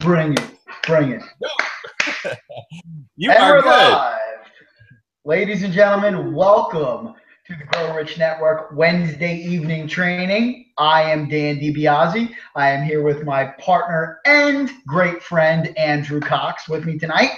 Bring it. Bring it. You And are we're good. live. Ladies and gentlemen, welcome to the Grow Rich Network Wednesday evening training. I am Dan DiBiase. I am here with my partner and great friend, Andrew Cox, with me tonight.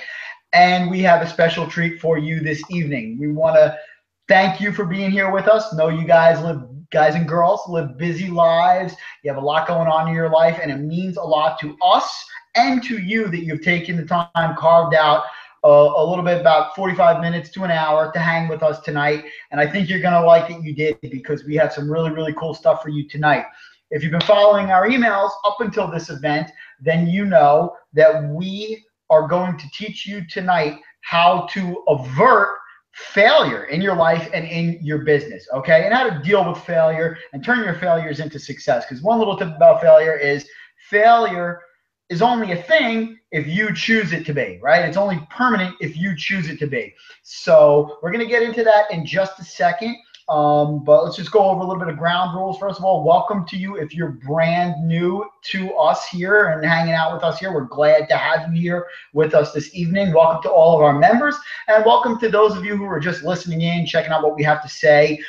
And we have a special treat for you this evening. We want to thank you for being here with us. Know you guys and girls live busy lives. You have a lot going on in your life, and it means a lot to us and to you that you've taken the time, carved out a little bit, about 45 minutes to an hour, to hang with us tonight. And I think you're going to like that you did, because we have some really, really cool stuff for you tonight. If you've been following our emails up until this event, then you know that we are going to teach you tonight how to avert failure in your life and in your business, okay? And how to deal with failure and turn your failures into success. Because one little tip about failure is only a thing if you choose it to be, right? It's only permanent if you choose it to be. So we're going to get into that in just a second. But let's just go over a little bit of ground rules. First of all, welcome to you if you're brand new to us here and hanging out with us here. We're glad to have you here with us this evening. Welcome to all of our members, and welcome to those of you who are just listening in, checking out what we have to say.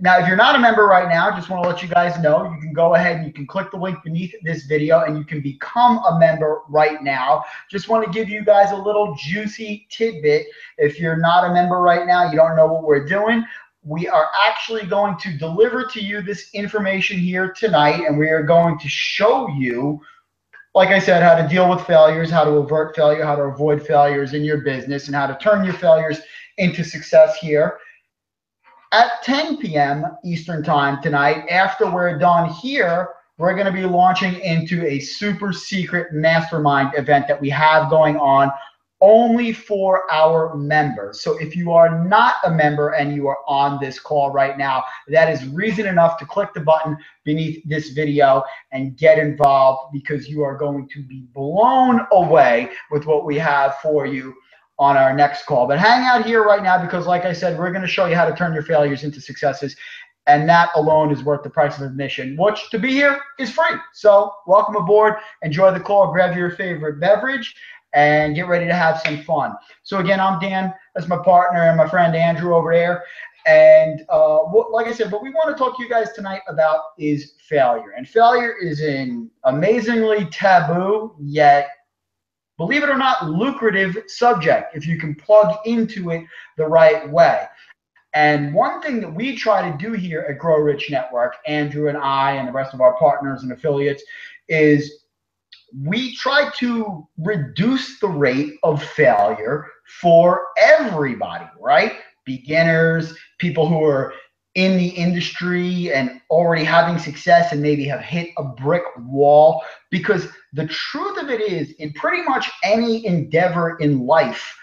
Now, if you're not a member right now, just want to let you guys know, you can go ahead and you can click the link beneath this video and you can become a member right now. Just want to give you guys a little juicy tidbit. If you're not a member right now, you don't know what we're doing, we are actually going to deliver to you this information here tonight, and we are going to show you, like I said, how to deal with failures, how to avert failure, how to avoid failures in your business, and how to turn your failures into success here at 10 p.m. Eastern time tonight. After we're done here, we're going to be launching into a super secret mastermind event that we have going on only for our members. So if you are not a member and you are on this call right now, that is reason enough to click the button beneath this video and get involved, because you are going to be blown away with what we have for you on our next call. But hang out here right now, because like I said, we're going to show you how to turn your failures into successes, and that alone is worth the price of admission, which to be here is free. So welcome aboard, enjoy the call, grab your favorite beverage, and get ready to have some fun. So again, I'm Dan, that's my partner, and my friend Andrew over there. And like I said, what we want to talk to you guys tonight about is failure. And failure is an amazingly taboo, yet, believe it or not, lucrative subject if you can plug into it the right way. And one thing that we try to do here at Grow Rich Network, Andrew and I and the rest of our partners and affiliates, is we try to reduce the rate of failure for everybody, right? Beginners, people who are in the industry and already having success and maybe have hit a brick wall. Because the truth of it is, in pretty much any endeavor in life,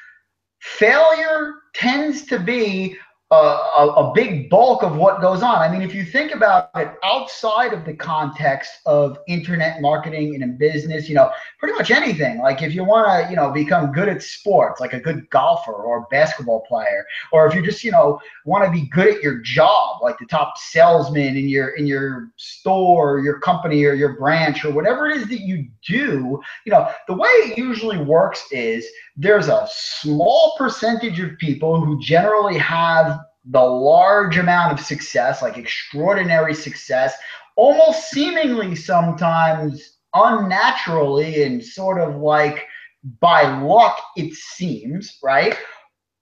failure tends to be a big bulk of what goes on. I mean, if you think about it outside of the context of internet marketing and in business, pretty much anything. Like if you want to, become good at sports, like a good golfer or basketball player, or if you just, want to be good at your job, like the top salesman in your store or your company or your branch or whatever it is that you do, the way it usually works is there's a small percentage of people who generally have the large amount of success, like extraordinary success, almost seemingly sometimes unnaturally and sort of like by luck, it seems, right?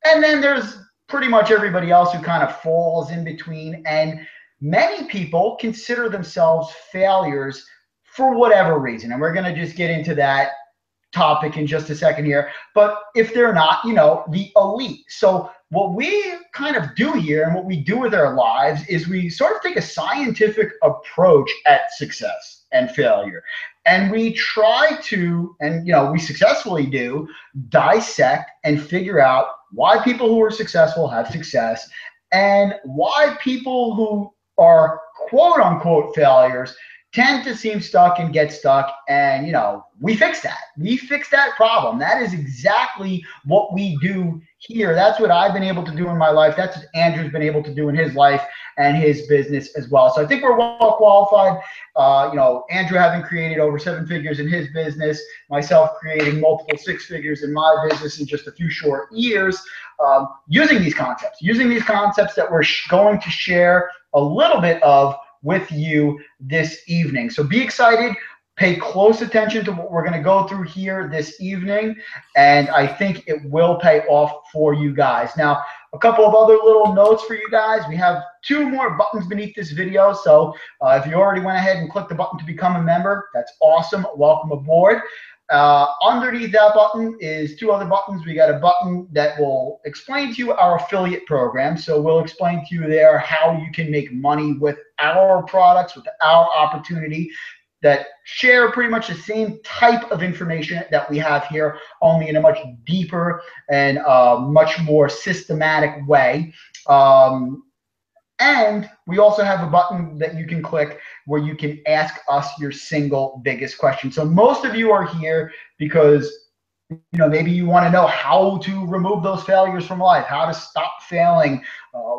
And then there's pretty much everybody else who kind of falls in between. And many people consider themselves failures for whatever reason. And we're going to just get into that topic in just a second here. But if they're not, the elite. So what we kind of do here and what we do with our lives is we sort of take a scientific approach at success and failure. And we try to, and we successfully do, dissect and figure out why people who are successful have success and why people who are quote unquote failures tend to seem stuck and get stuck. And we fix that. We fix that problem. That is exactly what we do here. That's what I've been able to do in my life. That's what Andrew's been able to do in his life and his business as well. So I think we're well qualified. Andrew having created over 7 figures in his business, myself creating multiple 6 figures in my business in just a few short years, using these concepts that we're going to share a little bit of with you this evening. So be excited. Pay close attention to what we're going to go through here this evening, and I think it will pay off for you guys. Now, a couple of other little notes for you guys. We have 2 more buttons beneath this video, so if you already went ahead and clicked the button to become a member, that's awesome. Welcome aboard. Underneath that button is 2 other buttons. We got a button that will explain to you our affiliate program. So we'll explain to you there how you can make money with our products, with our opportunity, that share pretty much the same type of information that we have here, only in a much deeper and much more systematic way. And we also have a button that you can click where you can ask us your single biggest question. So most of you are here because maybe you want to know how to remove those failures from life, how to stop failing,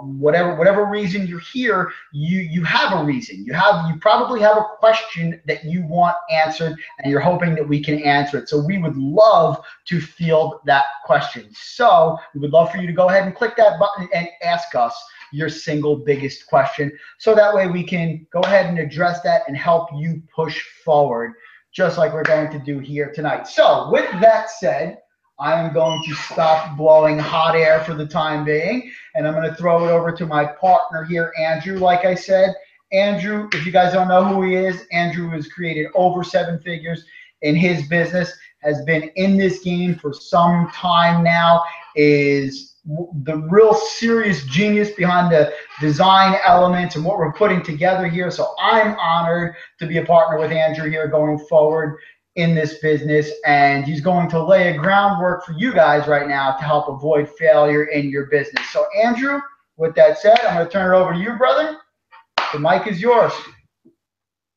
whatever reason you're here. You have a reason. You probably have a question that you want answered, and you're hoping that we can answer it. So we would love to field that question. So we would love for you to go ahead and click that button and ask us your single biggest question, so that way we can go ahead and address that and help you push forward, just like we're going to do here tonight. So with that said, I am going to stop blowing hot air for the time being, and I'm going to throw it over to my partner here, Andrew. Like I said, Andrew, if you guys don't know who he is, Andrew has created over 7 figures in his business, has been in this game for some time now, is the real serious genius behind the design elements and what we're putting together here. So I'm honored to be a partner with Andrew here going forward in this business, and he's going to lay a groundwork for you guys right now to help avoid failure in your business. So Andrew, with that said, I'm going to turn it over to you, brother. The mic is yours.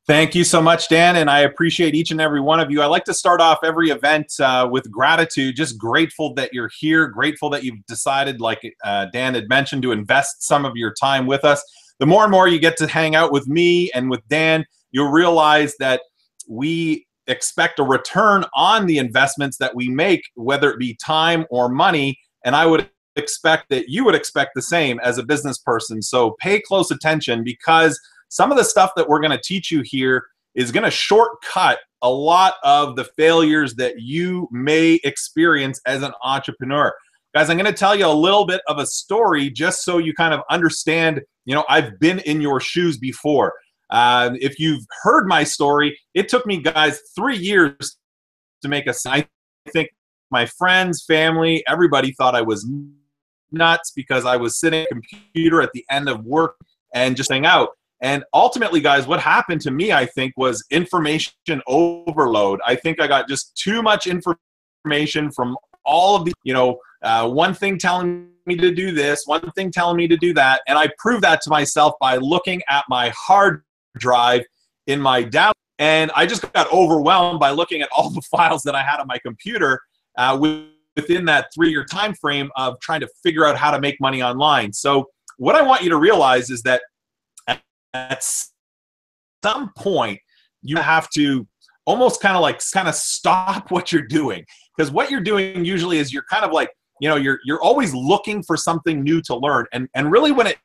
Thank you so much, Dan, and I appreciate each and every one of you. I like to start off every event with gratitude, just grateful that you're here, grateful that you've decided, like Dan had mentioned, to invest some of your time with us. The more and more you get to hang out with me and with Dan, you'll realize that we expect a return on the investments that we make, whether it be time or money, and I would expect that you would expect the same as a business person. So pay close attention, because some of the stuff that we're going to teach you here is going to shortcut a lot of the failures that you may experience as an entrepreneur. Guys, I'm going to tell you a little bit of a story just so you kind of understand, I've been in your shoes before. If you've heard my story, it took me, guys, 3 years to make a sign. I think my friends, family, everybody thought I was nuts because I was sitting at a computer at the end of work and just hang out. And ultimately, guys, what happened to me, I think, was information overload. I think I got just too much information from all of the, one thing telling me to do this, one thing telling me to do that. And I proved that to myself by looking at my hard drive in my down. And I just got overwhelmed by looking at all the files that I had on my computer within that 3-year time frame of trying to figure out how to make money online. So what I want you to realize is that at some point, you have to almost kind of stop what you're doing, because what you're doing usually is you're kind of like, you're always looking for something new to learn. And really, when it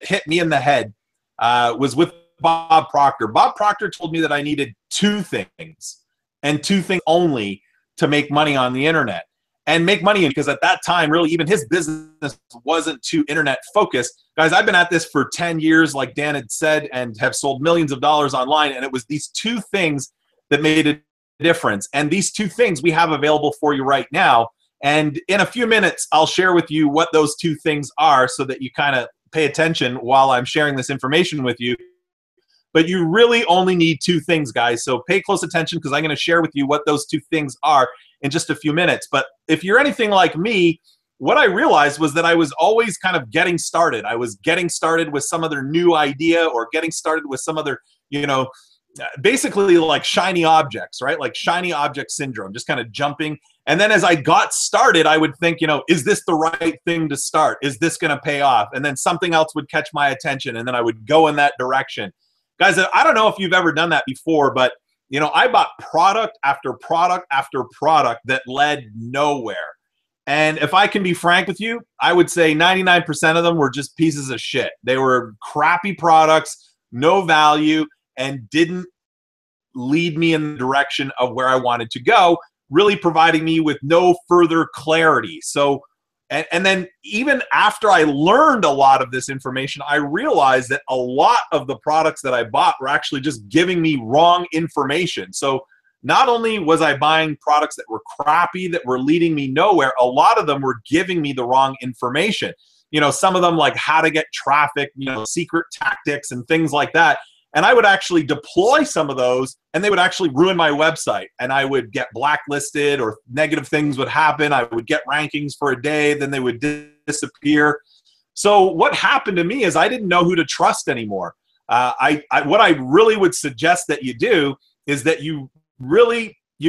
hit me in the head was with Bob Proctor. Bob Proctor told me that I needed 2 things, and 2 things only, to make money on the internet. And make money, because at that time, really, even his business wasn't too internet focused. Guys, I've been at this for 10 years, like Dan had said, and have sold millions of dollars online. And it was these 2 things that made a difference. And these 2 things we have available for you right now. And in a few minutes, I'll share with you what those 2 things are, so that you kind of pay attention while I'm sharing this information with you. But you really only need 2 things, guys. So pay close attention, because I'm going to share with you what those 2 things are in just a few minutes. But if you're anything like me, what I realized was that I was always kind of getting started. I was getting started with some other new idea, or getting started with some other, basically like shiny objects, right? Like shiny object syndrome, just kind of jumping. And then as I got started, I would think, is this the right thing to start? Is this going to pay off? And then something else would catch my attention, and then I would go in that direction. Guys, I don't know if you've ever done that before, but I bought product after product after product that led nowhere. And if I can be frank with you, I would say 99% of them were just pieces of shit. They were crappy products, no value, and didn't lead me in the direction of where I wanted to go, really providing me with no further clarity. So, and then even after I learned a lot of this information, I realized that a lot of the products that I bought were actually just giving me wrong information. So not only was I buying products that were crappy, that were leading me nowhere, a lot of them were giving me the wrong information. Some of them like how to get traffic, secret tactics and things like that. And I would actually deploy some of those, and they would actually ruin my website. And I would get blacklisted, or negative things would happen. I would get rankings for a day, then they would disappear. So what happened to me is I didn't know who to trust anymore. What I really would suggest that you do is that you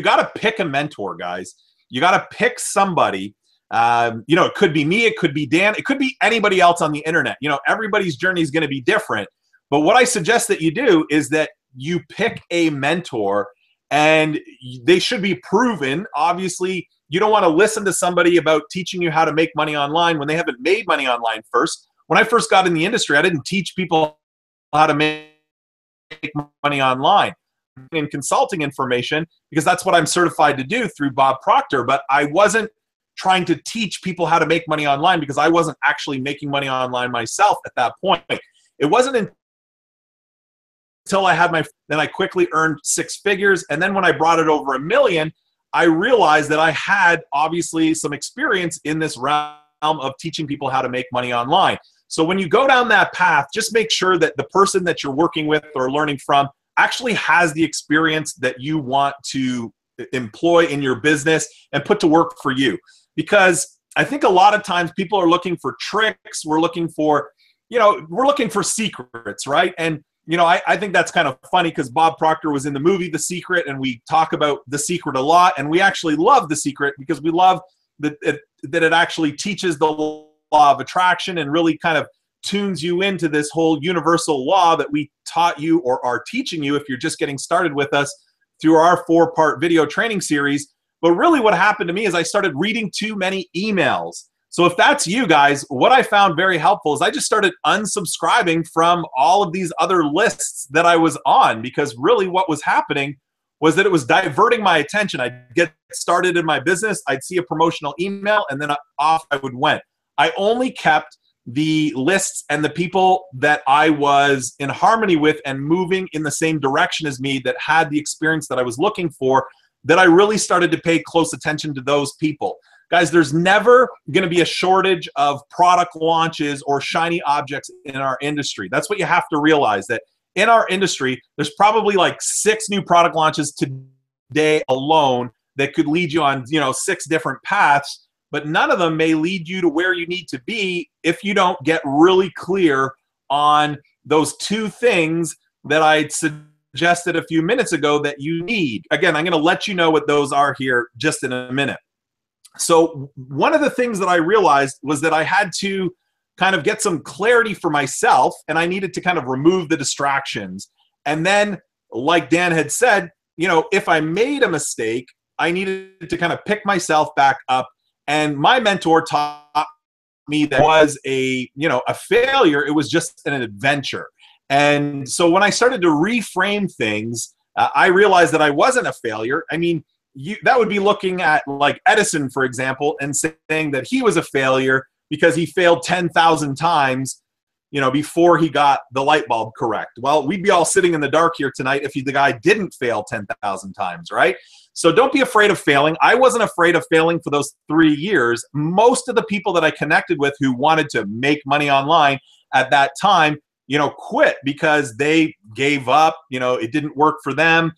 got to pick a mentor, guys. You got to pick somebody. It could be me, it could be Dan, it could be anybody else on the internet. Everybody's journey is going to be different. But what I suggest that you do is that you pick a mentor, and they should be proven. Obviously, you don't want to listen to somebody about teaching you how to make money online when they haven't made money online first. When I first got in the industry, I didn't teach people how to make money online in consulting information, because that's what I'm certified to do through Bob Proctor. But I wasn't trying to teach people how to make money online, because I wasn't actually making money online myself at that point. It wasn't until I had then I quickly earned 6 figures. And then when I brought it over $1 million, I realized that I had obviously some experience in this realm of teaching people how to make money online. So when you go down that path, just make sure that the person that you're working with or learning from actually has the experience that you want to employ in your business and put to work for you. Because I think a lot of times people are looking for tricks. We're looking for, we're looking for secrets, right? And I think that's kind of funny, because Bob Proctor was in the movie The Secret, and we talk about The Secret a lot, and we actually love The Secret because we love that it actually teaches the law of attraction and really kind of tunes you into this whole universal law that we taught you or are teaching you if you're just getting started with us through our 4-part video training series. But really what happened to me is I started reading too many emails. So if that's you guys, what I found very helpful is I just started unsubscribing from all of these other lists that I was on, because really what was happening was that it was diverting my attention. I'd get started in my business, I'd see a promotional email, and then off I would went. I only kept the lists and the people that I was in harmony with and moving in the same direction as me, that had the experience that I was looking for, that I really started to pay close attention to those people. Guys, there's never going to be a shortage of product launches or shiny objects in our industry. That's what you have to realize, that in our industry, there's probably like 6 new product launches today alone that could lead you on, 6 different paths, but none of them may lead you to where you need to be if you don't get really clear on those 2 things that I suggested a few minutes ago that you need. Again, I'm going to let you know what those are here just in a minute. So one of the things that I realized was that I had to kind of get some clarity for myself, and I needed to kind of remove the distractions. And then, like Dan had said, if I made a mistake, I needed to kind of pick myself back up. And my mentor taught me that it was a failure. It was just an adventure. And so when I started to reframe things, I realized that I wasn't a failure. I mean, that would be looking at like Edison, for example, and saying that he was a failure because he failed 10,000 times, before he got the light bulb correct. Well, we'd be all sitting in the dark here tonight if the guy didn't fail 10,000 times, right? So don't be afraid of failing. I wasn't afraid of failing for those 3 years. Most of the people that I connected with who wanted to make money online at that time, quit because they gave up. It didn't work for them.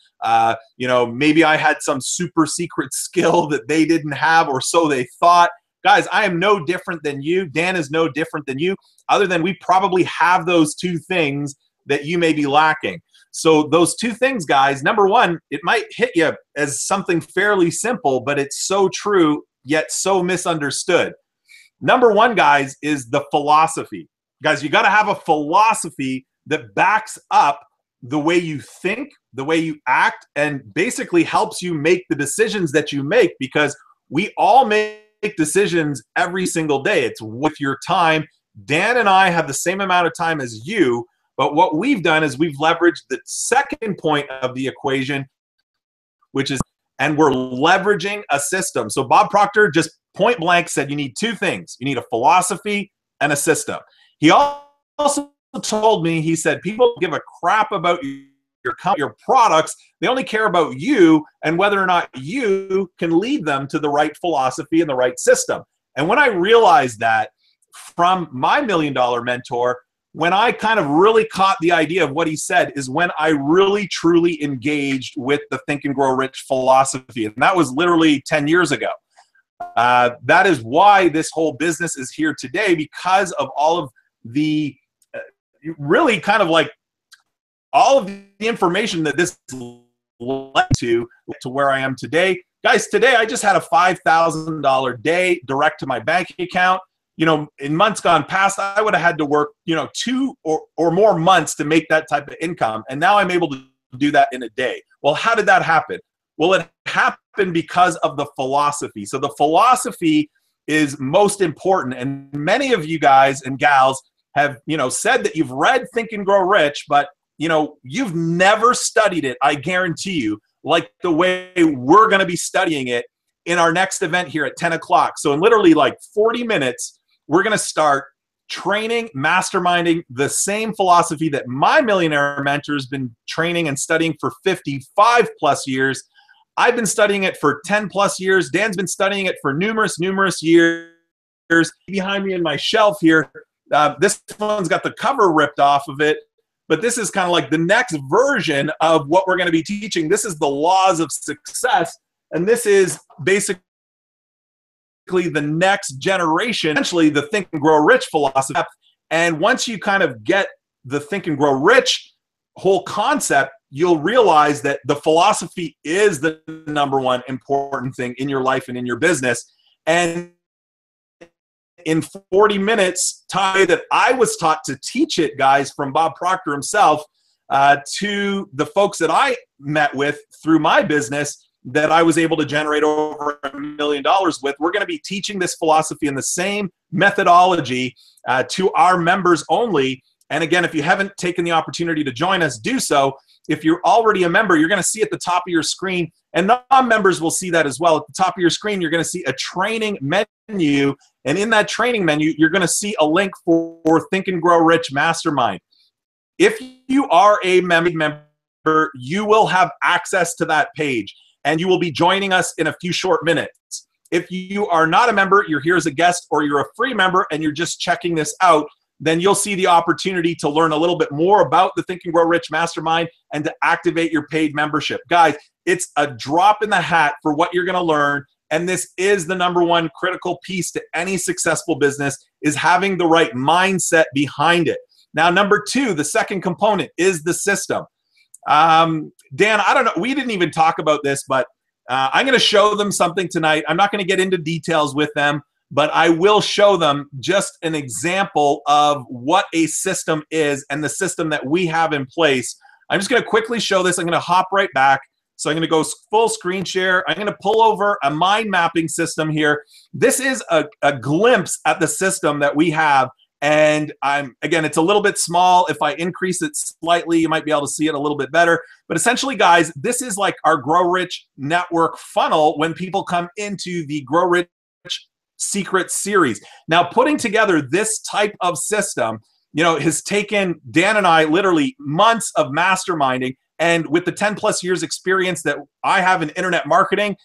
Maybe I had some super secret skill that they didn't have, or so they thought. Guys, I am no different than you. Dan is no different than you, other than we probably have those 2 things that you may be lacking. So those two things, guys, number one, it might hit you as something fairly simple, but it's so true, yet so misunderstood. Number one, guys, is the philosophy. Guys, you got to have a philosophy that backs up the way you think, the way you act, and basically helps you make the decisions that you make, because we all make decisions every single day. It's with your time. Dan and I have the same amount of time as you, but what we've done is we've leveraged the second point of the equation, which is, and we're leveraging a system. So Bob Proctor just point blank said you need two things. You need a philosophy and a system. He also told me, he said, people give a crap about your products. They only care about you and whether or not you can lead them to the right philosophy and the right system. And when I realized that from my $1 million mentor, when I kind of really caught the idea of what he said, is when I really truly engaged with the Think and Grow Rich philosophy. And that was literally 10 years ago. That is why this whole business is here today, because of all of the really kind of like all of the information that this led to where I am today. Guys, today I just had a $5,000 day direct to my bank account. You know, in months gone past, I would have had to work, 2 or more months to make that type of income. And now I'm able to do that in a day. Well, how did that happen? Well, it happened because of the philosophy. So the philosophy is most important. And many of you guys and gals have, said that you've read Think and Grow Rich, but, you've never studied it, I guarantee you, like the way we're going to be studying it in our next event here at 10 o'clock. So in literally like 40 minutes, we're going to start training, masterminding the same philosophy that my millionaire mentor has been training and studying for 55 plus years. I've been studying it for 10 plus years. Dan's been studying it for numerous years. Behind me in my shelf here, this one's got the cover ripped off of it, but this is kind of like the next version of what we're going to be teaching. This is the laws of success, and this is basically the next generation, essentially the Think and Grow Rich philosophy. And once you kind of get the Think and Grow Rich whole concept, you'll realize that the philosophy is the number one important thing in your life and in your business. And in 40 minutes time that I was taught to teach it, guys, from Bob Proctor himself, to the folks that I met with through my business that I was able to generate over $1 million with, we're going to be teaching this philosophy in the same methodology to our members only. And again, if you haven't taken the opportunity to join us, do so. If you're already a member, you're going to see at the top of your screen, and non-members will see that as well. At the top of your screen, you're going to see a training menu. And in that training menu, you're going to see a link for Think and Grow Rich Mastermind. If you are a member, you will have access to that page, and you will be joining us in a few short minutes. If you are not a member, you're here as a guest, or you're a free member and you're just checking this out, then you'll see the opportunity to learn a little bit more about the Think and Grow Rich Mastermind and to activate your paid membership. Guys, it's a drop in the hat for what you're going to learn, and this is the number one critical piece to any successful business, is having the right mindset behind it. Now, number two, the second component is the system. Dan, I don't know, we didn't even talk about this, but I'm going to show them something tonight. I'm not going to get into details with them, but I will show them just an example of what a system is and the system that we have in place. I'm just going to quickly show this. I'm going to hop right back. So I'm going to go full screen share. I'm going to pull over a mind mapping system here. This is a glimpse at the system that we have. And again, it's a little bit small. If I increase it slightly, you might be able to see it a little bit better. But essentially, guys, this is like our Grow Rich Network funnel when people come into the Grow Rich Secret Series. Now, putting together this type of system, has taken Dan and I literally months of masterminding. And with the 10 plus years experience that I have in internet marketing,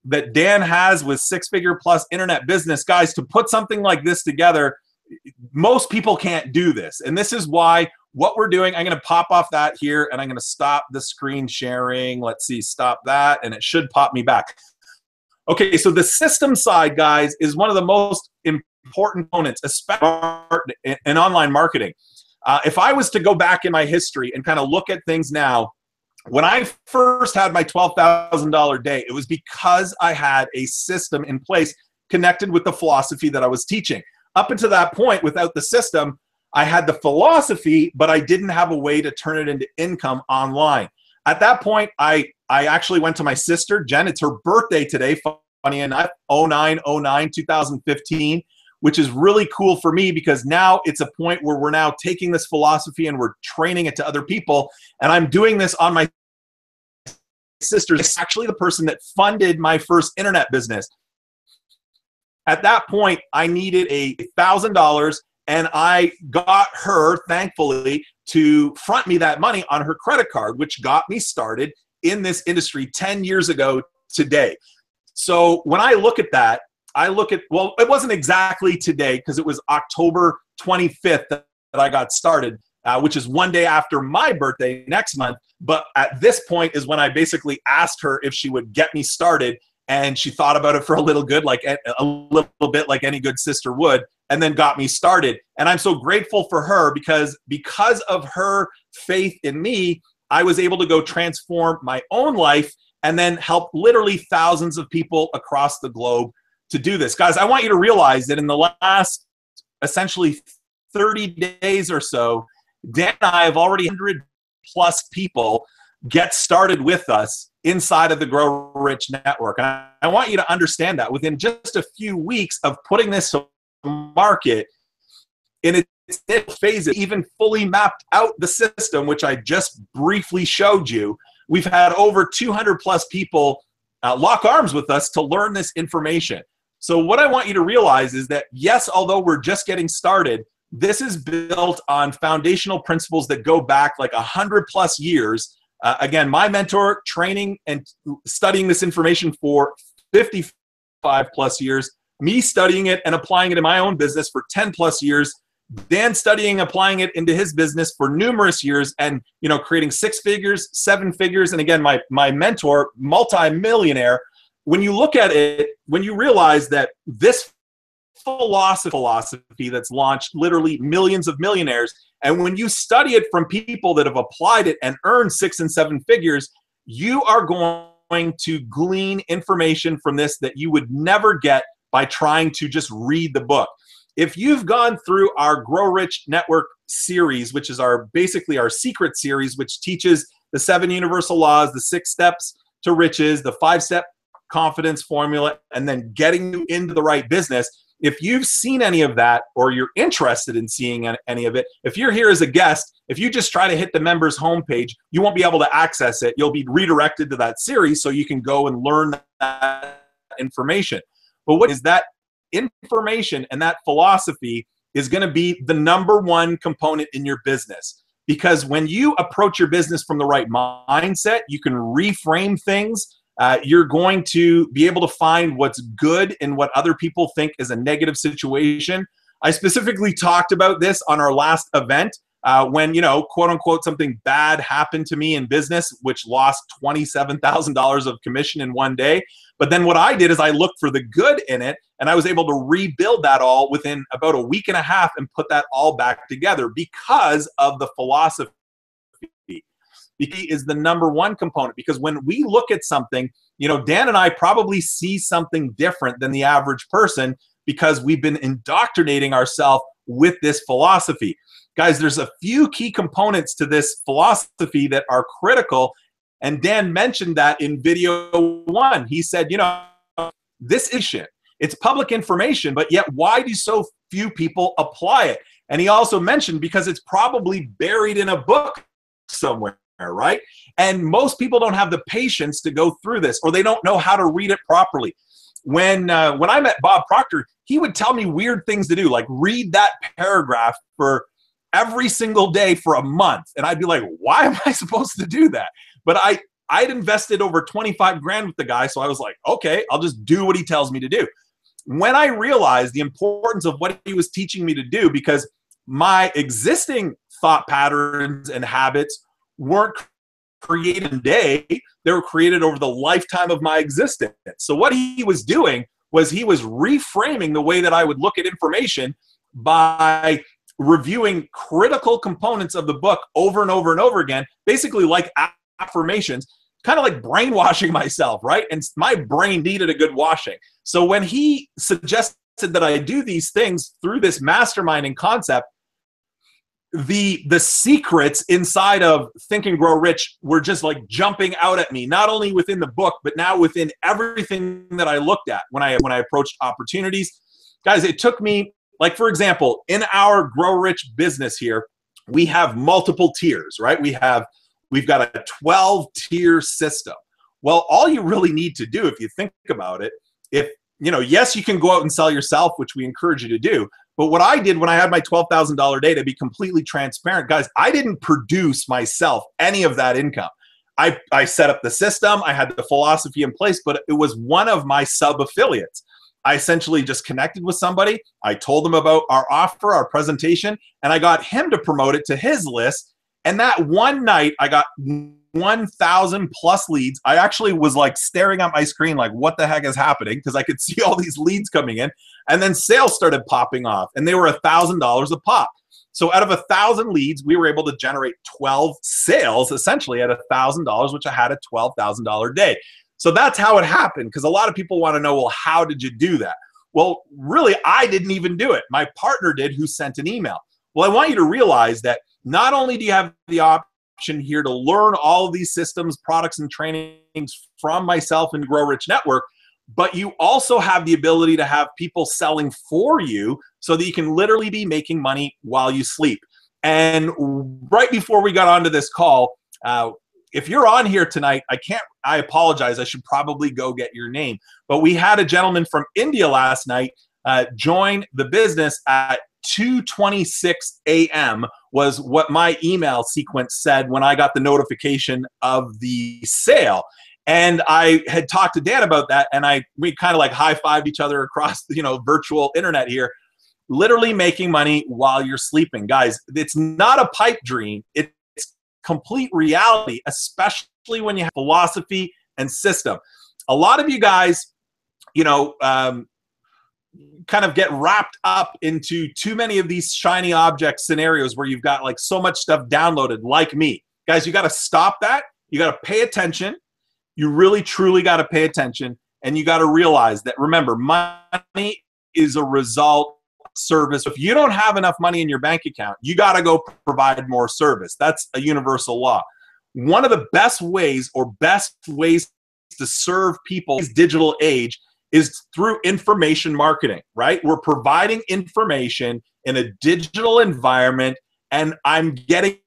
that Dan has with 6-figure plus internet business, guys, to put something like this together, most people can't do this. And this is why what we're doing, I'm going to pop off that here, and I'm going to stop the screen sharing. Let's see, stop that, and it should pop me back. Okay, so the system side, guys, is one of the most important components, especially in online marketing. If I was to go back in my history and kind of look at things now, when I first had my $12,000 day, it was because I had a system in place connected with the philosophy that I was teaching. Up until that point, without the system, I had the philosophy, but I didn't have a way to turn it into income online. At that point, I actually went to my sister, Jen. It's her birthday today, funny enough, 2015, which is really cool for me because now it's a point where we're now taking this philosophy and we're training it to other people. And I'm doing this on my sister. It's actually the person that funded my first internet business. At that point, I needed $1,000, and I got her, thankfully, to front me that money on her credit card, which got me started in this industry 10 years ago today. So when I look at that, well, it wasn't exactly today because it was October 25th that I got started, which is one day after my birthday next month. But at this point is when I basically asked her if she would get me started, and she thought about it for a little bit like any good sister would, and then got me started. And I'm so grateful for her because of her faith in me, I was able to go transform my own life and then help literally thousands of people across the globe to do this. Guys, I want you to realize that in the last essentially 30 days or so, Dan and I have already 100 plus people get started with us inside of the Grow Rich Network. And I want you to understand that within just a few weeks of putting this to market in its phases, even fully mapped out the system, which I just briefly showed you, we've had over 200 plus people lock arms with us to learn this information. So what I want you to realize is that, yes, although we're just getting started, this is built on foundational principles that go back like 100 plus years. Again, my mentor, training and studying this information for 55 plus years, me studying it and applying it in my own business for 10 plus years, Dan studying, applying it into his business for numerous years, and creating 6 figures, 7 figures. And again, my mentor, multi-millionaire. When you look at it, when you realize that this philosophy that's launched literally millions of millionaires, and when you study it from people that have applied it and earned 6 and 7 figures, you are going to glean information from this that you would never get by trying to just read the book. If you've gone through our Grow Rich Network series, which is basically our secret series, which teaches the 7 universal laws, the 6 steps to riches, the 5-step confidence formula, and then getting you into the right business. If you've seen any of that, or you're interested in seeing any of it, if you're here as a guest, if you just try to hit the members homepage, you won't be able to access it. You'll be redirected to that series so you can go and learn that information. But what is that information and that philosophy is going to be the #1 component in your business. Because when you approach your business from the right mindset, you can reframe things. You're going to be able to find what's good in what other people think is a negative situation. I specifically talked about this on our last event when, quote unquote, something bad happened to me in business, which lost $27,000 of commission in one day. But then what I did is I looked for the good in it, and I was able to rebuild that all within about a week and a half and put that all back together because of the philosophy. Is the #1 component, because when we look at something, Dan and I probably see something different than the average person because we've been indoctrinating ourselves with this philosophy. Guys, there's a few key components to this philosophy that are critical, and Dan mentioned that in video 1. He said, this is shit. It's public information, but yet why do so few people apply it? And he also mentioned because it's probably buried in a book somewhere. Right? And most people don't have the patience to go through this, or they don't know how to read it properly. When I met Bob Proctor, he would tell me weird things to do, like read that paragraph for every single day for a month. And I'd be like, why am I supposed to do that? But I'd invested over 25 grand with the guy. So I was like, okay, I'll just do what he tells me to do. When I realized the importance of what he was teaching me to do, because my existing thought patterns and habits weren't created in a day, they were created over the lifetime of my existence. So what he was doing was he was reframing the way that I would look at information by reviewing critical components of the book over and over and over again, basically like affirmations, kind of like brainwashing myself, right? And my brain needed a good washing. So when he suggested that I do these things through this masterminding concept, the secrets inside of Think and Grow Rich were just like jumping out at me, not only within the book, but now within everything that I looked at when I approached opportunities. Guys, it took me, like, for example, in our Grow Rich business here, we have multiple tiers, right? We've got a 12-tier system. Well, all you really need to do, if you think about it, yes, you can go out and sell yourself, which we encourage you to do. But what I did when I had my $12,000 day, to be completely transparent, guys, I didn't produce myself any of that income. I set up the system, I had the philosophy in place, but it was one of my sub-affiliates. I essentially just connected with somebody. I told them about our offer, our presentation, and I got him to promote it to his list. And that one night, I got 1,000 plus leads. I actually was like staring at my screen like, what the heck is happening? Because I could see all these leads coming in. And then sales started popping off, and they were $1,000 a pop. So out of 1,000 leads, we were able to generate 12 sales, essentially at $1,000, which I had a $12,000 day. So that's how it happened, because a lot of people want to know, well, how did you do that? Well, really, I didn't even do it. My partner did, who sent an email. Well, I want you to realize that not only do you have the option here to learn all of these systems, products, and trainings from myself and Grow Rich Network, but you also have the ability to have people selling for you so that you can literally be making money while you sleep. And right before we got onto this call, if you're on here tonight, I apologize. I should probably go get your name. But we had a gentleman from India last night join the business at 2:26 a.m. was what my email sequence said when I got the notification of the sale. And I had talked to Dan about that, and we kind of like high-fived each other across the virtual internet here, literally making money while you're sleeping. Guys, it's not a pipe dream. It's complete reality, especially when you have philosophy and system. A lot of you guys, kind of get wrapped up into too many of these shiny object scenarios where you've got like so much stuff downloaded, like me. Guys, you got to stop that. You got to pay attention. You really, truly got to pay attention. And you got to realize that, remember, money is a result service. If you don't have enough money in your bank account, you got to go provide more service. That's a universal law. One of the best ways to serve people in this digital age is through information marketing, right? We're providing information in a digital environment, and I'm getting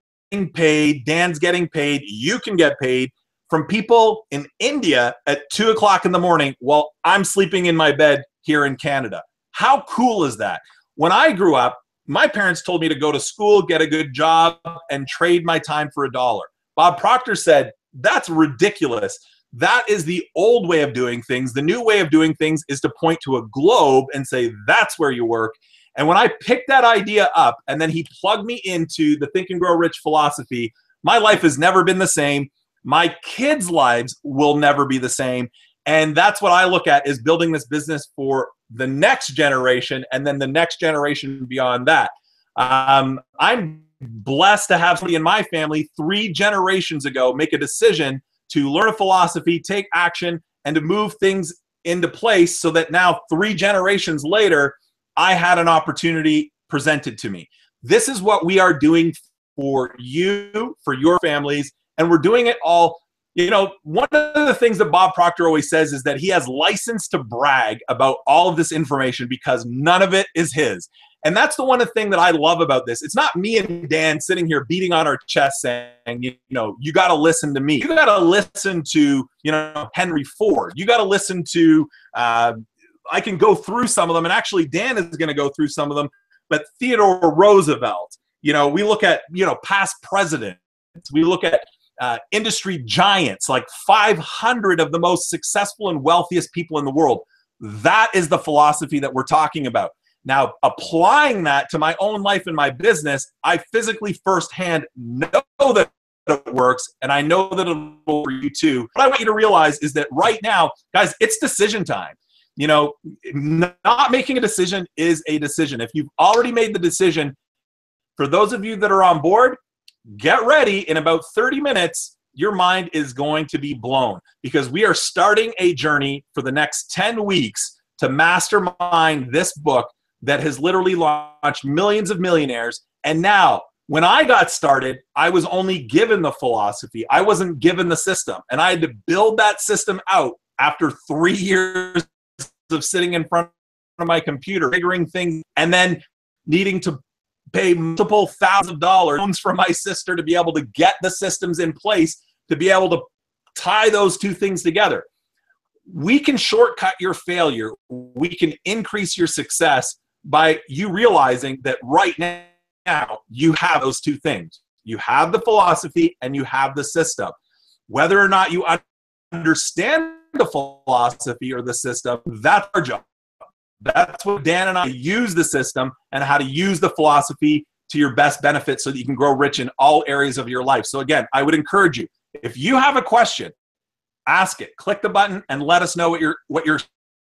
paid, Dan's getting paid, you can get paid from people in India at 2 o'clock in the morning while I'm sleeping in my bed here in Canada. How cool is that? When I grew up, my parents told me to go to school, get a good job, and trade my time for $1. Bob Proctor said, that's ridiculous. That is the old way of doing things. The new way of doing things is to point to a globe and say, that's where you work. And when I picked that idea up, and then he plugged me into the Think and Grow Rich philosophy, my life has never been the same. My kids' lives will never be the same. And that's what I look at, is building this business for the next generation, and then the next generation beyond that. I'm blessed to have somebody in my family 3 generations ago make a decision to learn a philosophy, take action, and to move things into place so that now 3 generations later, I had an opportunity presented to me. This is what we are doing for you, for your families, and we're doing it all. One of the things that Bob Proctor always says is that he has license to brag about all of this information because none of it is his. And that's the one thing that I love about this. It's not me and Dan sitting here beating on our chest saying, you got to listen to me. You got to listen to, Henry Ford. You got to listen to, I can go through some of them, and actually Dan is going to go through some of them, but Theodore Roosevelt. We look at, past presidents. We look at industry giants, like 500 of the most successful and wealthiest people in the world. That is the philosophy that we're talking about. Now, applying that to my own life and my business, I physically firsthand know that it works, and I know that it'll work for you too. What I want you to realize is that right now, guys, it's decision time. Not making a decision is a decision. If you've already made the decision, For those of you that are on board, get ready. In about 30 minutes, your mind is going to be blown, because we are starting a journey for the next 10 weeks to mastermind this book that has literally launched millions of millionaires. And now, when I got started, I was only given the philosophy. I wasn't given the system. And I had to build that system out after 3 years of sitting in front of my computer, figuring things, and then needing to pay multiple thousands of dollars from my sister to be able to get the systems in place to be able to tie those two things together. We can shortcut your failure. We can increase your success by you realizing that right now you have those two things. You have the philosophy and you have the system. Whether or not you understand the philosophy or the system, that's our job. That's what Dan and I use, the system and how to use the philosophy to your best benefit so that you can grow rich in all areas of your life. So again, I would encourage you, if you have a question, ask it. Click the button and let us know what your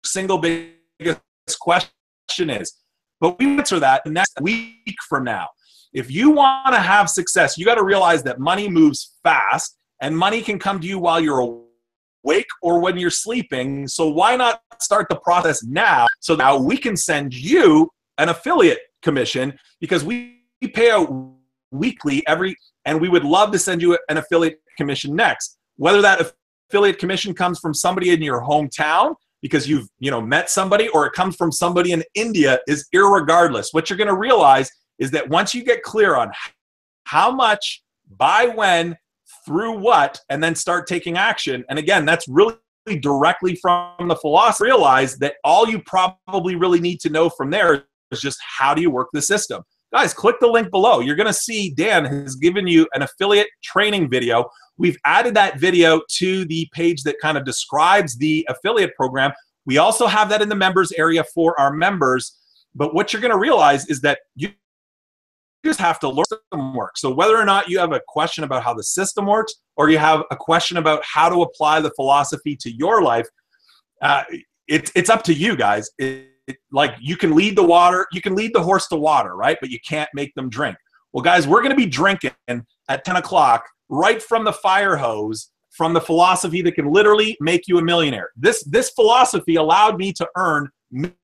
single biggest question is. But we answer that next week from now. If you want to have success, you got to realize that money moves fast, and money can come to you while you're awake or when you're sleeping. So why not start the process now, so now we can send you an affiliate commission, because we pay out weekly and we would love to send you an affiliate commission next. Whether that affiliate commission comes from somebody in your hometown because you've met somebody, or it comes from somebody in India, is irregardless. What you're going to realize is that once you get clear on how much, by when, through what, and then start taking action, and again, that's really directly from the philosophy, realize that all you probably really need to know from there is just how do you work the system. Guys, click the link below. You're going to see Dan has given you an affiliate training video. We've added that video to the page that kind of describes the affiliate program. We also have that in the members area for our members. But what you're going to realize is that you just have to learn the system work. So whether or not you have a question about how the system works, or you have a question about how to apply the philosophy to your life, it's up to you guys. Like, you can lead the water, you can lead the horse to water, right? But you can't make them drink. Well, guys, we're going to be drinking at 10 o'clock right from the fire hose, from the philosophy that can literally make you a millionaire. This philosophy allowed me to earn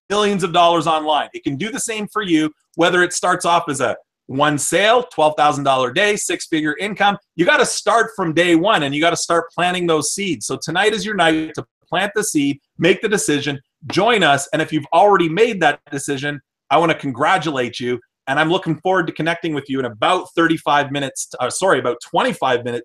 millions of dollars online. It can do the same for you, whether it starts off as a one sale, $12,000 day, six-figure income. You got to start from day one, and you got to start planting those seeds. So tonight is your night to plant the seed, make the decision, join us. And if you've already made that decision, I want to congratulate you. And I'm looking forward to connecting with you in about 25 minutes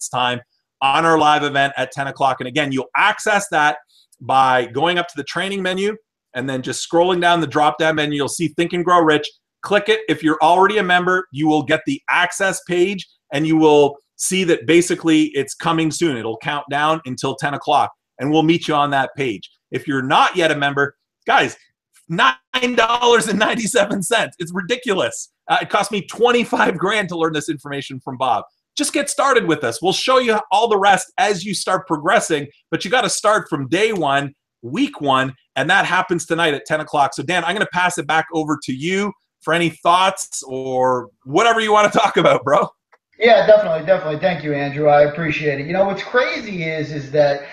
time on our live event at 10 o'clock. And again, you'll access that by going up to the training menu and then just scrolling down the drop-down menu. You'll see Think and Grow Rich. Click it. If you're already a member, you will get the access page, and you will see that basically it's coming soon. It'll count down until 10 o'clock, and we'll meet you on that page. If you're not yet a member, guys, $9.97. It's ridiculous. It cost me 25 grand to learn this information from Bob. Just get started with us. We'll show you all the rest as you start progressing, but you got to start from day one, week one, and that happens tonight at 10 o'clock. So Dan, I'm going to pass it back over to you for any thoughts or whatever you want to talk about, bro. Yeah, definitely. Thank you, Andrew. I appreciate it. What's crazy is that,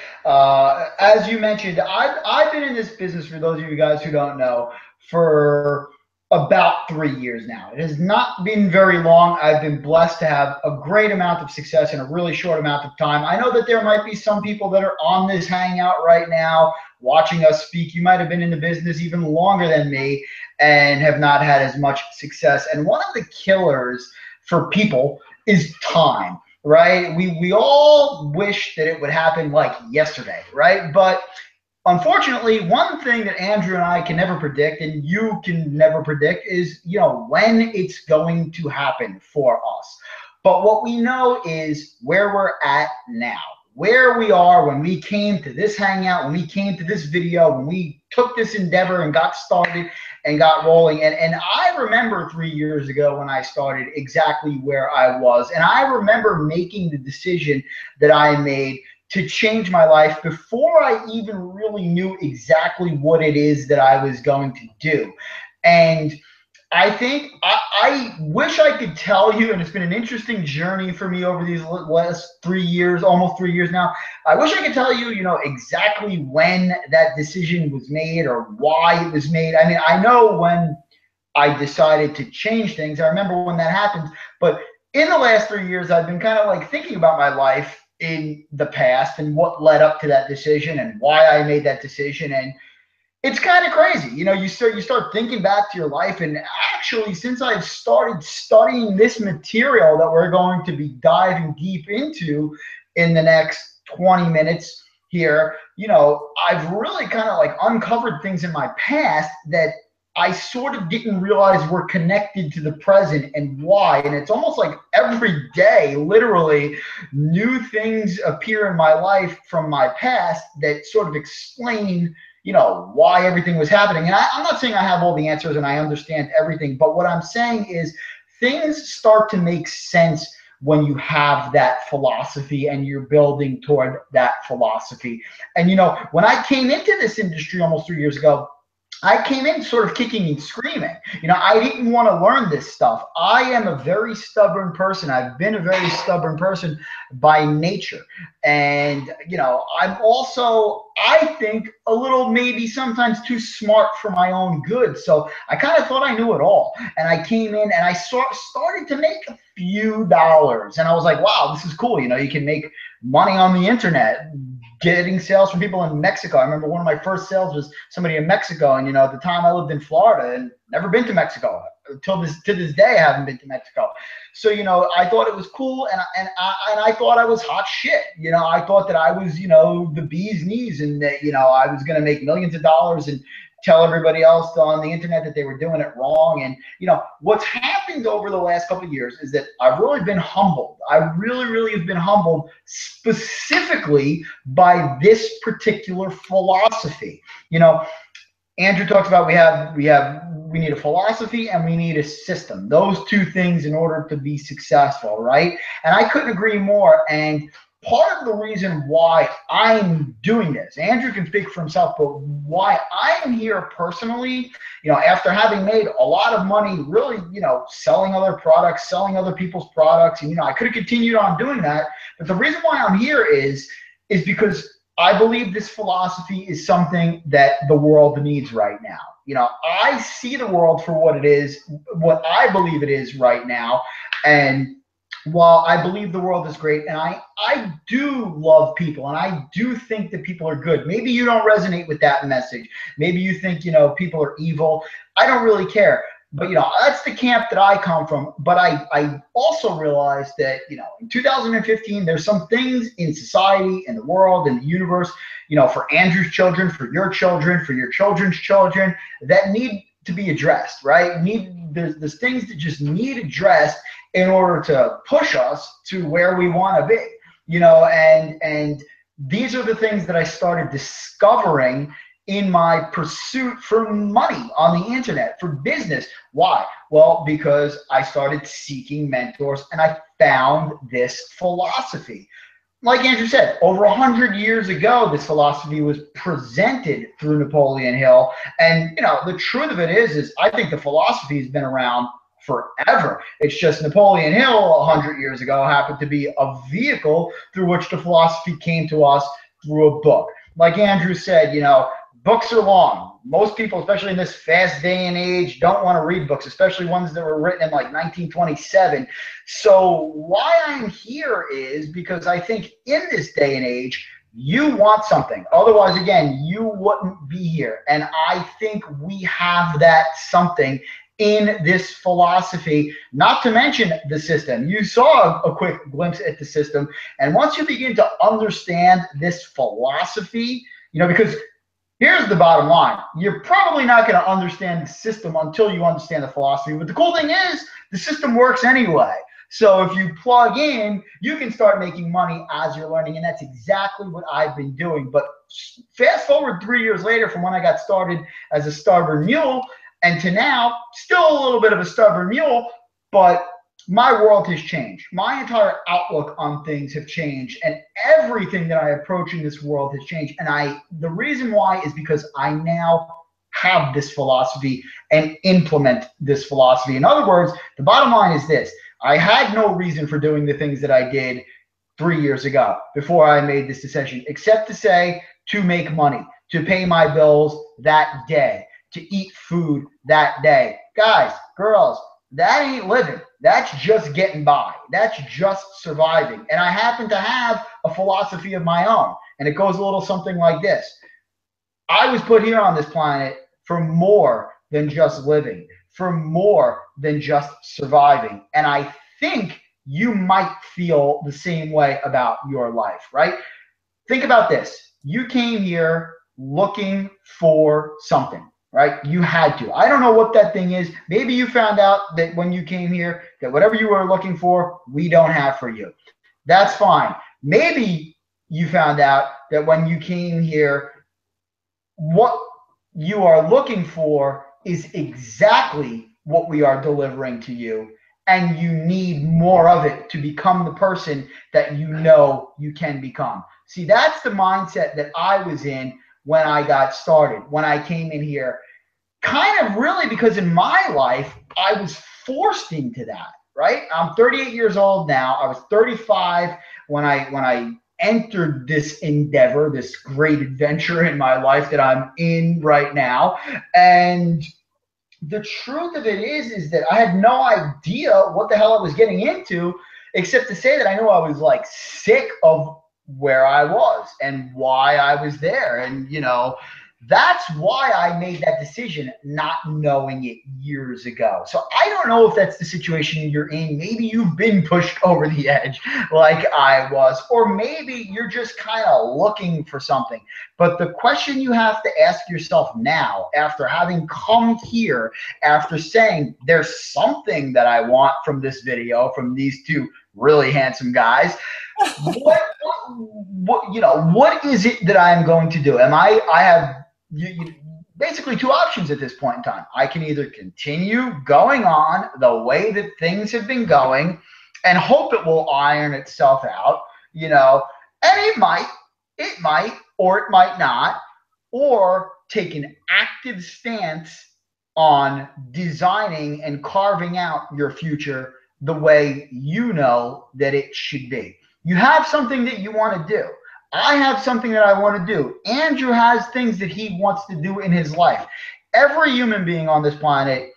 as you mentioned, I've been in this business, for those of you guys who don't know, for about 3 years now. It has not been very long. I've been blessed to have a great amount of success in a really short amount of time. I know that there might be some people that are on this hangout right now watching us speak. You might have been in the business even longer than me and have not had as much success. And one of the killers for people is time, right? We all wish that it would happen like yesterday, right? But unfortunately, one thing that Andrew and I can never predict, and you can never predict, is when it's going to happen for us. But what we know is where we're at now, where we are when we came to this hangout, when we came to this video, when we took this endeavor and got started and got rolling. And I remember 3 years ago when I started exactly where I was. And I remember making the decision that I made to change my life before I even really knew exactly what it is that I was going to do. And I think I wish I could tell you, and it's been an interesting journey for me over these last 3 years, almost 3 years now. I wish I could tell you, exactly when that decision was made or why it was made. I mean, I know when I decided to change things. I remember when that happened, but in the last 3 years, I've been kind of like thinking about my life in the past and what led up to that decision and why I made that decision. And it's kind of crazy. You start thinking back to your life, and actually, since I've started studying this material that we're going to be diving deep into in the next 20 minutes here, I've really kind of like uncovered things in my past that I sort of didn't realize were connected to the present and why. And it's almost like every day, literally, new things appear in my life from my past that sort of explain why everything was happening. And I'm not saying I have all the answers and I understand everything, but what I'm saying is things start to make sense when you have that philosophy and you're building toward that philosophy. And, when I came into this industry almost 3 years ago, I came in sort of kicking and screaming. I didn't want to learn this stuff. I am a very stubborn person. I've been a very stubborn person by nature. And, I'm also, I think, a little maybe sometimes too smart for my own good. So I kind of thought I knew it all. And I came in and I started to make a few dollars. And I was like, wow, this is cool. You can make money on the internet, getting sales from people in Mexico. I remember one of my first sales was somebody in Mexico, and at the time I lived in Florida and never been to Mexico. To this day, I haven't been to Mexico. So I thought it was cool, and I thought I was hot shit. I thought that I was the bee's knees, and that I was gonna make millions of dollars and tell everybody else on the internet that they were doing it wrong. And what's happened over the last couple of years is that I've really been humbled. I really have been humbled specifically by this particular philosophy. Andrew talks about we need a philosophy and we need a system. Those two things in order to be successful, right? And I couldn't agree more. And part of the reason why I'm doing this, Andrew can speak for himself, but why I'm here personally, after having made a lot of money, really, selling other products, selling other people's products, and, I could have continued on doing that. But the reason why I'm here is because I believe this philosophy is something that the world needs right now. I see the world for what it is, what I believe it is right now. And while I believe the world is great, and I do love people, and I do think that people are good. Maybe you don't resonate with that message. Maybe you think, people are evil. I don't really care. But, that's the camp that I come from. But I also realize that, in 2015, there's some things in society, in the world, in the universe, for Andrew's children, for your children's children, that need to be addressed, right? There's things that just need addressed in order to push us to where we want to be, and these are the things that I started discovering in my pursuit for money on the internet, for business. Why? Well, because I started seeking mentors and I found this philosophy. Like Andrew said, over 100 years ago, this philosophy was presented through Napoleon Hill. And, the truth of it is I think the philosophy has been around forever. It's just Napoleon Hill 100 years ago happened to be a vehicle through which the philosophy came to us through a book. Like Andrew said, books are long. Most people, especially in this fast day and age, don't want to read books, especially ones that were written in like 1927. So why I'm here is because I think in this day and age, you want something. Otherwise, again, you wouldn't be here. And I think we have that something in this philosophy, not to mention the system. You saw a quick glimpse at the system. And once you begin to understand this philosophy, because here's the bottom line. You're probably not going to understand the system until you understand the philosophy. But the cool thing is the system works anyway. So if you plug in, you can start making money as you're learning. And that's exactly what I've been doing. But fast forward 3 years later from when I got started as a stubborn mule and to now, still a little bit of a stubborn mule, but my world has changed. My entire outlook on things have changed, and everything that I approach in this world has changed. And the reason why is because I now have this philosophy and implement this philosophy. In other words, the bottom line is this: I had no reason for doing the things that I did 3 years ago before I made this decision, except to say, to make money, to pay my bills that day, to eat food that day. Guys, girls, that ain't living. That's just getting by. That's just surviving. And I happen to have a philosophy of my own. And it goes a little something like this: I was put here on this planet for more than just living, for more than just surviving. And I think you might feel the same way about your life, right? Think about this. You came here looking for something, right? You had to. I don't know what that thing is. Maybe you found out that when you came here that whatever you were looking for, we don't have for you. That's fine. Maybe you found out that when you came here, what you are looking for is exactly what we are delivering to you, and you need more of it to become the person that you know you can become. See, that's the mindset that I was in when I got started, when I came in here, kind of really because in my life, I was forced into that, right? I'm 38 years old now. I was 35 when I entered this endeavor, this great adventure in my life that I'm in right now. And the truth of it is that I had no idea what the hell I was getting into, except to say that I knew I was like sick of where I was and why I was there. And, you know, that's why I made that decision, not knowing it years ago. So I don't know if that's the situation you're in. Maybe you've been pushed over the edge like I was, or maybe you're just kind of looking for something. But the question you have to ask yourself now, after having come here, after saying there's something that I want from this video, from these two really handsome guys, what is it that I am going to do? I have basically two options at this point in time. I can either continue going on the way that things have been going and hope it will iron itself out, and it might, or it might not, or take an active stance on designing and carving out your future the way you know that it should be. You have something that you want to do. I have something that I want to do. Andrew has things that he wants to do in his life. Every human being on this planet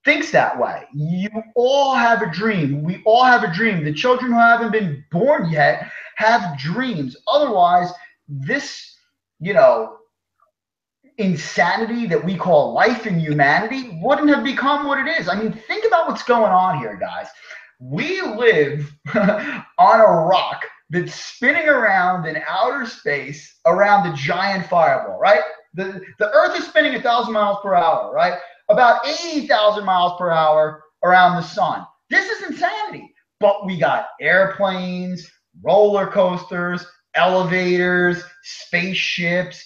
thinks that way. You all have a dream. We all have a dream. The children who haven't been born yet have dreams. Otherwise, this, insanity that we call life and humanity wouldn't have become what it is. I mean, think about what's going on here, guys. We live on a rock that's spinning around in outer space around the giant fireball, right? The Earth is spinning 1,000 miles per hour, right? About 80,000 miles per hour around the sun. This is insanity. But we got airplanes, roller coasters, elevators, spaceships,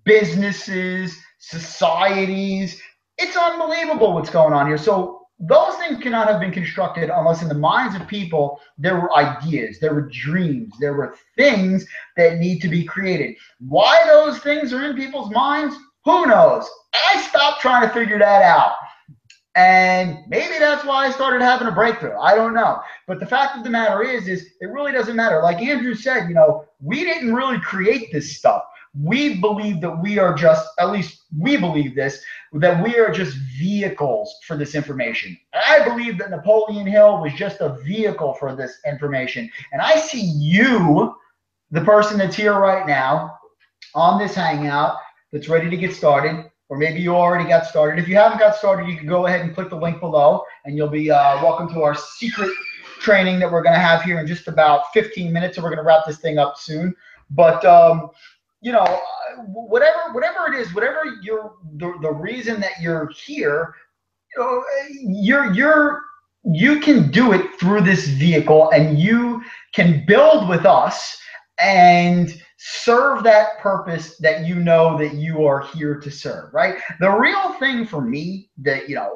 businesses, societies. It's unbelievable what's going on here. So those things cannot have been constructed unless in the minds of people there were ideas, there were dreams, there were things that need to be created. Why those things are in people's minds, who knows? I stopped trying to figure that out. And maybe that's why I started having a breakthrough. I don't know. But the fact of the matter is it really doesn't matter. Like Andrew said, we didn't really create this stuff. We believe that we are just, at least we believe this, that we are just vehicles for this information. I believe that Napoleon Hill was just a vehicle for this information. And I see you, the person that's here right now, on this Hangout, that's ready to get started, or maybe you already got started. If you haven't got started, you can go ahead and click the link below, and you'll be welcome to our secret training that we're going to have here in just about 15 minutes, and we're going to wrap this thing up soon. But whatever it is, whatever the reason that you're here, you can do it through this vehicle, and you can build with us and serve that purpose that you know that you are here to serve, right? The real thing for me,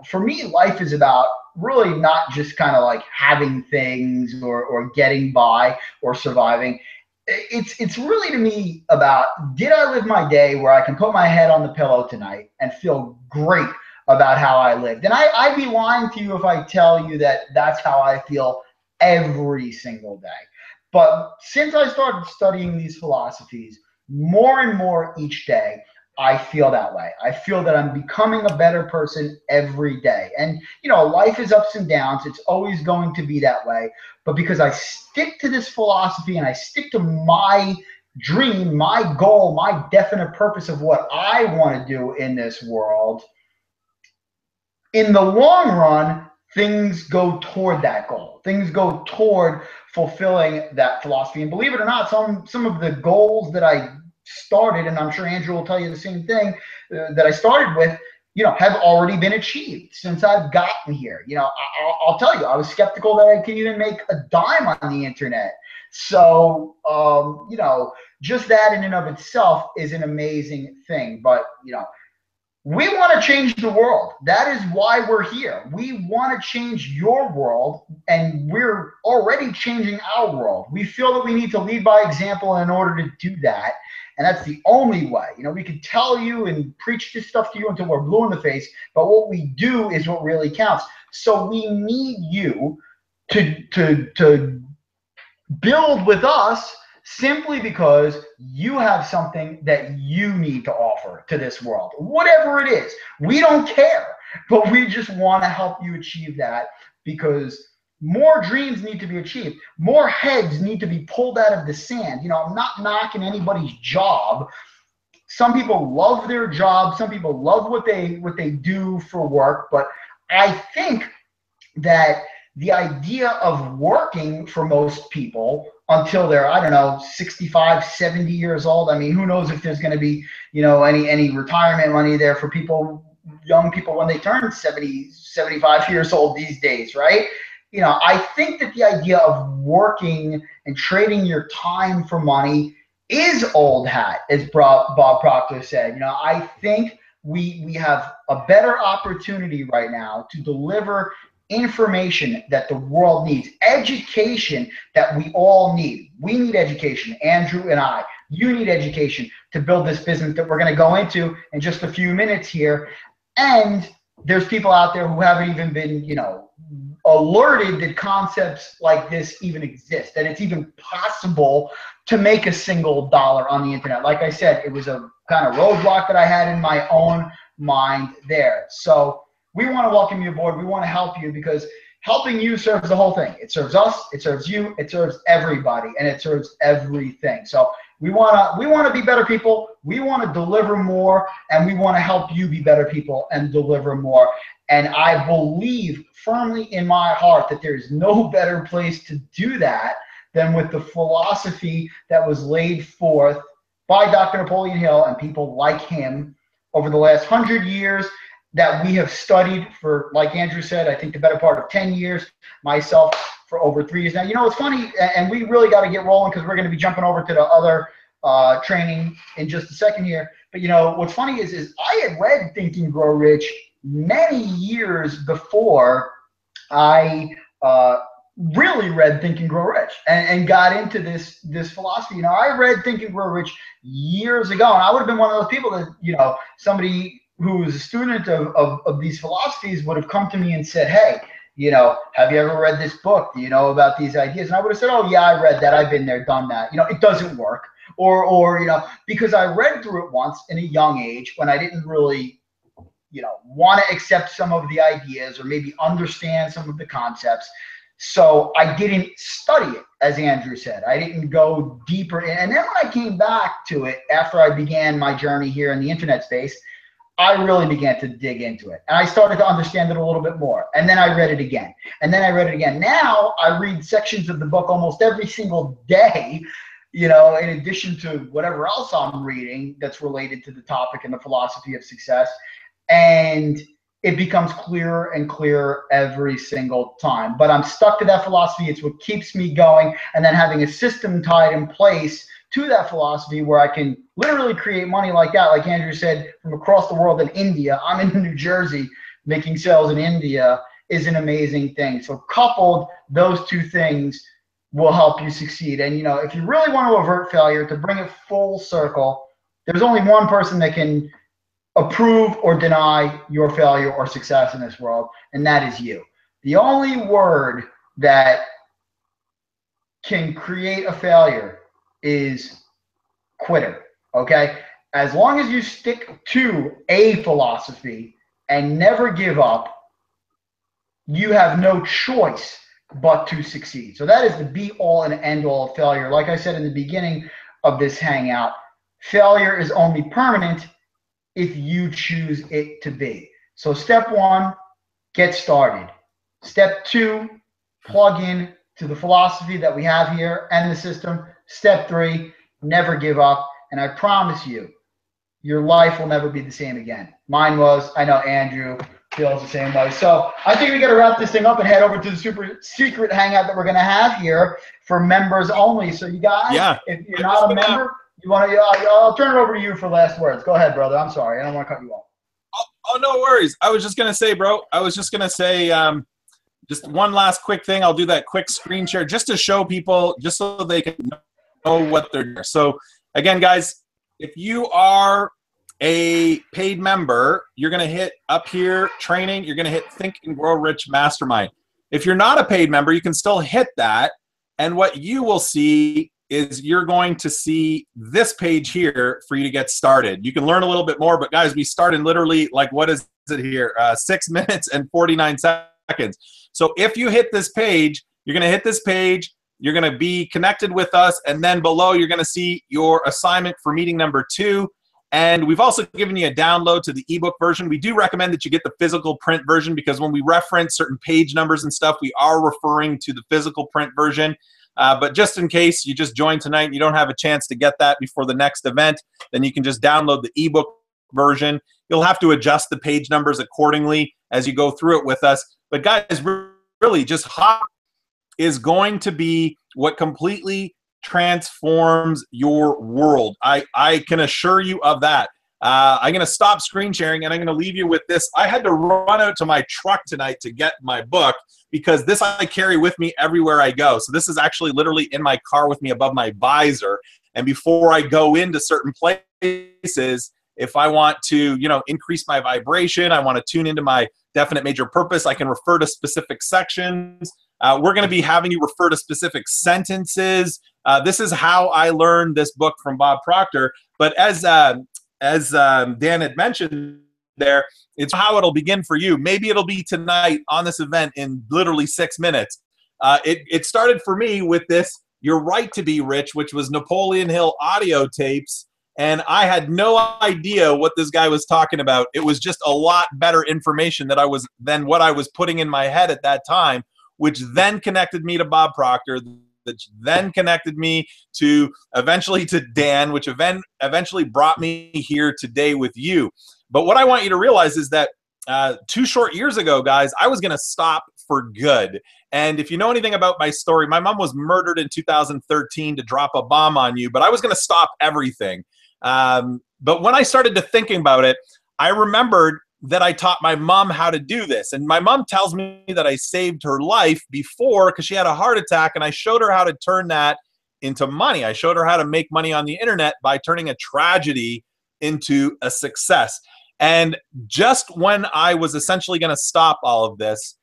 for me, life is about really not just kind of like having things or getting by or surviving. it's really to me about, did I live my day where I can put my head on the pillow tonight and feel great about how I lived? And I'd be lying to you if I tell you that that's how I feel every single day. But since I started studying these philosophies more and more each day, I feel that way. I feel that I'm becoming a better person every day. And, you know, life is ups and downs. It's always going to be that way. But because I stick to this philosophy and I stick to my dream, my goal, my definite purpose of what I want to do in this world, in the long run, things go toward that goal. Things go toward fulfilling that philosophy. And believe it or not, some of the goals that I started, and I'm sure Andrew will tell you the same thing, that I started with, you know, have already been achieved since I've gotten here. You know, I'll tell you, I was skeptical that I could even make a dime on the internet. So, you know, just that in and of itself is an amazing thing. But, you know, we want to change the world. That is why we're here. We want to change your world, and we're already changing our world. We feel that we need to lead by example in order to do that. And that's the only way. You know, we could tell you and preach this stuff to you until we're blue in the face, but what we do is what really counts. So we need you to build with us, simply because you have something that you need to offer to this world. Whatever it is, we don't care, but we just want to help you achieve that, because more dreams need to be achieved. More heads need to be pulled out of the sand. You know, I'm not knocking anybody's job. Some people love their job. Some people love what they do for work. But I think that the idea of working for most people until they're, I don't know, 65, 70 years old. I mean, who knows if there's going to be, you know, any retirement money there for people, young people, when they turn 70, 75 years old these days, right? You know, I think that the idea of working and trading your time for money is old hat, as Bob Proctor said. You know, I think we have a better opportunity right now to deliver information that the world needs, education that we all need. We need education, Andrew and I. You need education to build this business that we're going to go into in just a few minutes here. And there's people out there who haven't even been, you know, alerted that concepts like this even exist, that it's even possible to make a single dollar on the internet. Like I said, it was a kind of roadblock that I had in my own mind there. So we want to welcome you aboard. We want to help you, because helping you serves the whole thing. It serves us, it serves you, it serves everybody, and it serves everything. So we want to be better people. We want to deliver more, and we want to help you be better people and deliver more. And I believe firmly in my heart that there is no better place to do that than with the philosophy that was laid forth by Dr. Napoleon Hill and people like him over the last 100 years, that we have studied for, like Andrew said, I think the better part of 10 years, myself for over 3 years now. You know, it's funny, and we really got to get rolling, because we're going to be jumping over to the other training in just a second here. But, you know, what's funny is I had read Think and Grow Rich many years before I really read Think and Grow Rich and got into this philosophy. You know, I read Think and Grow Rich years ago, and I would have been one of those people that, you know, somebody who was a student of these philosophies would have come to me and said, hey, you know, have you ever read this book? Do you know about these ideas? And I would have said, oh yeah, I read that. I've been there, done that. You know, it doesn't work. Or, you know, because I read through it once in a young age when I didn't really, you know, want to accept some of the ideas or maybe understand some of the concepts. So I didn't study it, as Andrew said. I didn't go deeper in. And then when I came back to it after I began my journey here in the internet space, I really began to dig into it. And I started to understand it a little bit more. And then I read it again. And then I read it again. Now I read sections of the book almost every single day, you know, in addition to whatever else I'm reading that's related to the topic and the philosophy of success. And it becomes clearer and clearer every single time. But I'm stuck to that philosophy. It's what keeps me going. And then having a system tied in place to that philosophy where I can literally create money like that, like Andrew said, from across the world in India. I'm in New Jersey making sales in India is an amazing thing. So coupled those two things will help you succeed. And, if you really want to avert failure, to bring it full circle, there's only one person that can approve or deny your failure or success in this world, and that is you. The only word that can create a failure is quitter, okay? As long as you stick to a philosophy and never give up, you have no choice but to succeed. So that is the be all and end all of failure. Like I said in the beginning of this hangout, failure is only permanent if you choose it to be. So step one, get started. Step two, plug in to the philosophy that we have here and the system. Step three, never give up. And I promise you, your life will never be the same again. Mine was. I know Andrew feels the same way. So I think we got to wrap this thing up and head over to the super secret hangout that we're going to have here for members only. So you guys, if you're not a member, you want to, I'll turn it over to you for last words. Go ahead, brother. I'm sorry. I don't want to cut you off. Oh, no worries. I was just going to say, bro, just one last quick thing. I'll do that quick screen share just to show people, just so they can know what they're doing. So again, guys, if you are a paid member, you're going to hit up here, training. You're going to hit Think and Grow Rich Mastermind. If you're not a paid member, you can still hit that. And what you will see is you're going to see this page here for you to get started. You can learn a little bit more, but guys, we start in literally, like, what is it here? 6 minutes and 49 seconds. So if you hit this page, you're going to hit this page, you're going to be connected with us, and then below you're going to see your assignment for meeting number 2. And we've also given you a download to the ebook version. We do recommend that you get the physical print version, because when we reference certain page numbers and stuff, we are referring to the physical print version. But just in case you just joined tonight and you don't have a chance to get that before the next event, then you can just download the ebook version. You'll have to adjust the page numbers accordingly as you go through it with us. But guys, really, just HOP is going to be what completely transforms your world. I can assure you of that. I'm going to stop screen sharing, and I'm going to leave you with this. I had to run out to my truck tonight to get my book, because this I carry with me everywhere I go. So this is actually literally in my car with me above my visor. And before I go into certain places, if I want to, increase my vibration, I want to tune into my definite major purpose, I can refer to specific sections. We're going to be having you refer to specific sentences. This is how I learned this book from Bob Proctor. But as Dan had mentioned there, it's how it'll begin for you. Maybe it'll be tonight on this event in literally 6 minutes. It started for me with this You're Right to Be Rich, which was Napoleon Hill audio tapes. And I had no idea what this guy was talking about. It was just a lot better information than what I was putting in my head at that time, which then connected me to Bob Proctor, that then connected me to eventually to Dan, which eventually brought me here today with you. But what I want you to realize is that 2 short years ago, guys, I was going to stop for good. And if you know anything about my story, my mom was murdered in 2013 to drop a bomb on you, but I was going to stop everything. But when I started to thinking about it, I remembered that I taught my mom how to do this. And my mom tells me that I saved her life before because she had a heart attack, and I showed her how to turn that into money. I showed her how to make money on the internet by turning a tragedy into a success. And just when I was essentially going to stop all of this,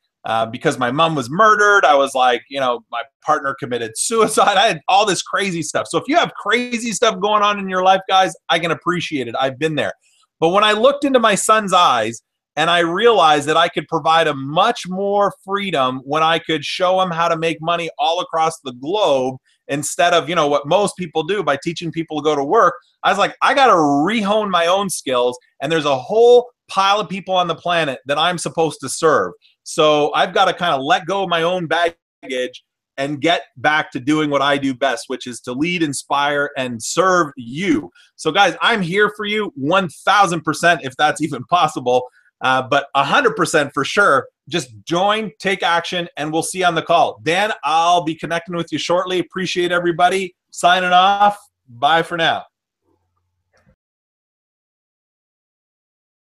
because my mom was murdered, I was like, my partner committed suicide. I had all this crazy stuff. So if you have crazy stuff going on in your life, guys, I can appreciate it. I've been there. But when I looked into my son's eyes and I realized that I could provide him much more freedom when I could show him how to make money all across the globe instead of, what most people do by teaching people to go to work, I was like, I got to rehone my own skills. And there's a whole pile of people on the planet that I'm supposed to serve. So I've got to kind of let go of my own baggage and get back to doing what I do best, which is to lead, inspire, and serve you. So guys, I'm here for you 1,000% if that's even possible, but 100% for sure. Just join, take action, and we'll see you on the call. Dan, I'll be connecting with you shortly. Appreciate everybody. Signing off. Bye for now.